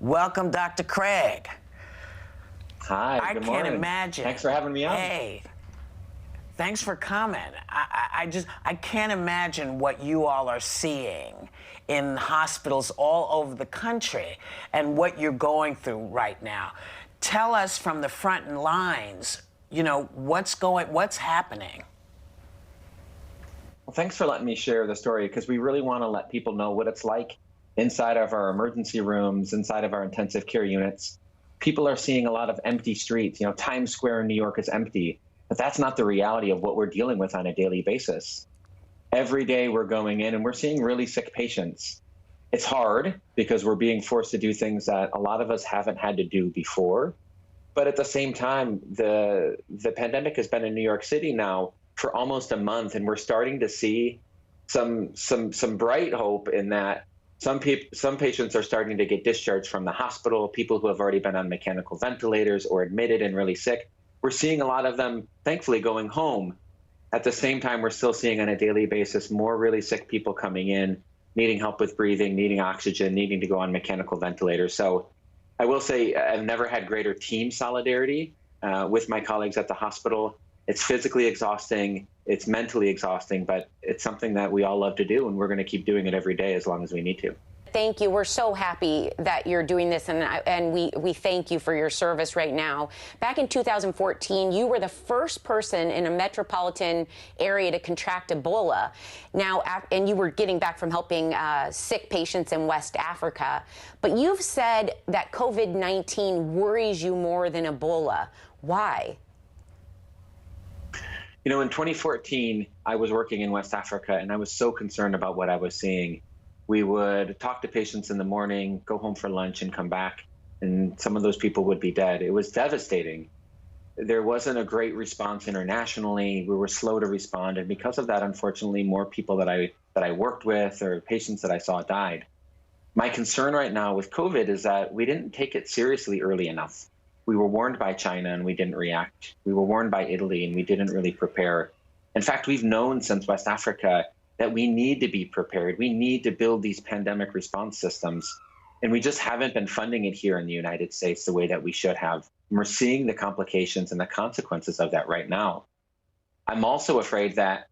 Welcome, Dr. Craig. Hi, good morning. I can't imagine. Thanks for having me on. Hey, thanks for coming. I can't imagine what you all are seeing in hospitals all over the country and what you're going through right now. Tell us from the front lines, you know, what's happening? Well, thanks for letting me share the story, because we really want to let people know what it's like inside of our emergency rooms, inside of our intensive care units. People are seeing a lot of empty streets. You know, Times Square in New York is empty, but that's not the reality of what we're dealing with on a daily basis. Every day we're going in and we're seeing really sick patients. It's hard because we're being forced to do things that a lot of us haven't had to do before. But at the same time, the pandemic has been in New York City now for almost a month, and we're starting to see some bright hope in that some patients are starting to get discharged from the hospital, people who have already been on mechanical ventilators or admitted and really sick. We're seeing a lot of them, thankfully, going home. At the same time, we're still seeing on a daily basis more really sick people coming in, needing help with breathing, needing oxygen, needing to go on mechanical ventilators. So I will say I've never had greater team solidarity with my colleagues at the hospital. It's physically exhausting, it's mentally exhausting, but it's something that we all love to do, and we're going to keep doing it every day as long as we need to. Thank you. We're so happy that you're doing this, and we thank you for your service right now. Back in 2014, you were the first person in a metropolitan area to contract Ebola. Now, and you were getting back from helping sick patients in West Africa. But you've said that COVID-19 worries you more than Ebola. Why? You know, in 2014, I was working in West Africa, and I was so concerned about what I was seeing. We would talk to patients in the morning, go home for lunch, and come back, and some of those people would be dead. It was devastating. There wasn't a great response internationally. We were slow to respond, and because of that, unfortunately, more people that I worked with or patients that I saw died. My concern right now with COVID is that we didn't take it seriously early enough. We were warned by China and we didn't react. We were warned by Italy and we didn't really prepare. In fact, we've known since West Africa that we need to be prepared. We need to build these pandemic response systems. And we just haven't been funding it here in the United States the way that we should have. And we're seeing the complications and the consequences of that right now. I'm also afraid that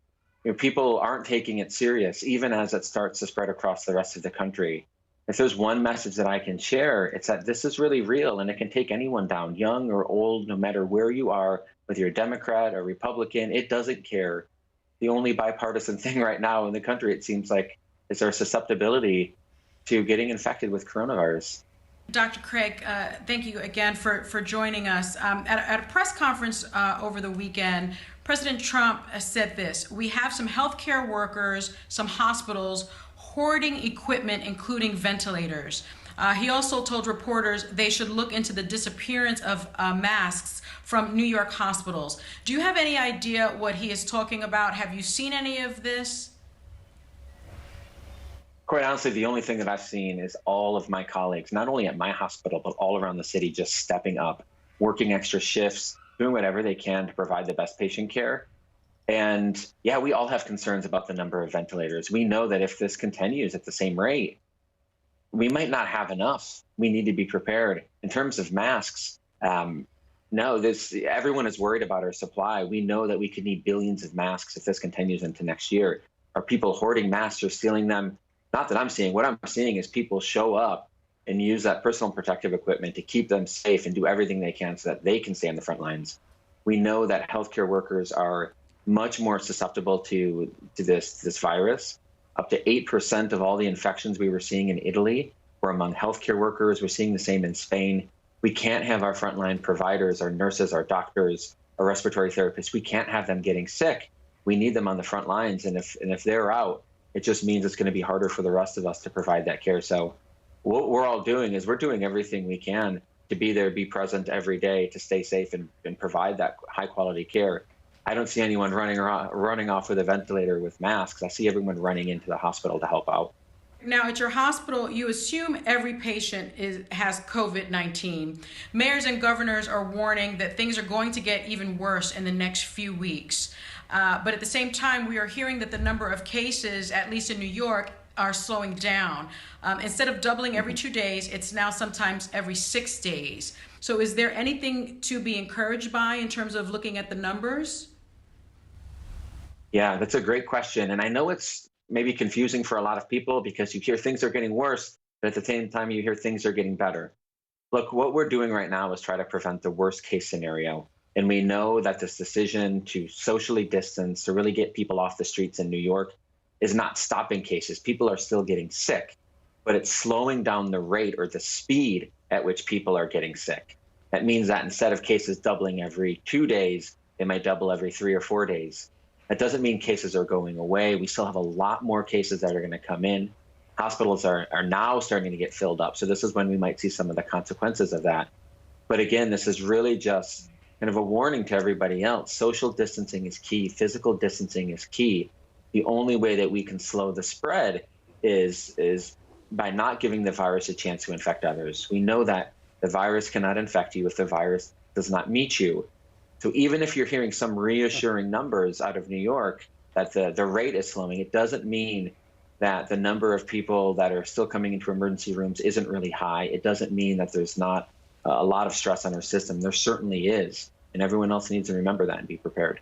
people aren't taking it serious, even as it starts to spread across the rest of the country. If there's one message that I can share, it's that this is really real and it can take anyone down, young or old, no matter where you are, whether you're a Democrat or Republican, it doesn't care. The only bipartisan thing right now in the country, it seems like, is our susceptibility to getting infected with coronavirus. Dr. Craig, thank you again for joining us. At a press conference over the weekend, President Trump said this: we have some healthcare workers, some hospitals hoarding equipment, including ventilators. He also told reporters they should look into the disappearance of masks from New York hospitals. Do you have any idea what he is talking about? Have you seen any of this? Quite honestly, the only thing that I've seen is all of my colleagues, not only at my hospital, but all around the city, just stepping up, working extra shifts, doing whatever they can to provide the best patient care. And yeah, we all have concerns about the number of ventilators. We know that if this continues at the same rate, we might not have enough. We need to be prepared. In terms of masks, everyone is worried about our supply. We know that we could need billions of masks if this continues into next year. Are people hoarding masks or stealing them? Not that I'm seeing. What I'm seeing is people show up and use that personal protective equipment to keep them safe and do everything they can so that they can stay on the front lines. We know that healthcare workers are much more susceptible to this virus. Up to 8% of all the infections we were seeing in Italy were among healthcare workers. We're seeing the same in Spain. We can't have our frontline providers, our nurses, our doctors, our respiratory therapists, we can't have them getting sick. We need them on the front lines. And if they're out, it just means it's going to be harder for the rest of us to provide that care. So what we're all doing is we're doing everything we can to be there, be present every day, to stay safe and provide that high quality care. I don't see anyone running off with a ventilator with masks. I see everyone running into the hospital to help out. Now, at your hospital, you assume every patient has COVID-19. Mayors and governors are warning that things are going to get even worse in the next few weeks. But at the same time, we are hearing that the number of cases, at least in New York, are slowing down. Instead of doubling every 2 days, it's now sometimes every 6 days. So is there anything to be encouraged by in terms of looking at the numbers? Yeah, that's a great question. And I know it's maybe confusing for a lot of people because you hear things are getting worse, but at the same time, you hear things are getting better. Look, what we're doing right now is try to prevent the worst case scenario. And we know that this decision to socially distance, to really get people off the streets in New York, is not stopping cases. People are still getting sick, but it's slowing down the rate or the speed at which people are getting sick. That means that instead of cases doubling every 2 days, they might double every 3 or 4 days. That doesn't mean cases are going away. We still have a lot more cases that are going to come in. Hospitals are now starting to get filled up. So this is when we might see some of the consequences of that. But again, this is really just kind of a warning to everybody else. Social distancing is key. Physical distancing is key. The only way that we can slow the spread is by not giving the virus a chance to infect others. We know that the virus cannot infect you if the virus does not meet you. So even if you're hearing some reassuring numbers out of New York that the rate is slowing, it doesn't mean that the number of people that are still coming into emergency rooms isn't really high. It doesn't mean that there's not a lot of stress on our system. There certainly is. And everyone else needs to remember that and be prepared.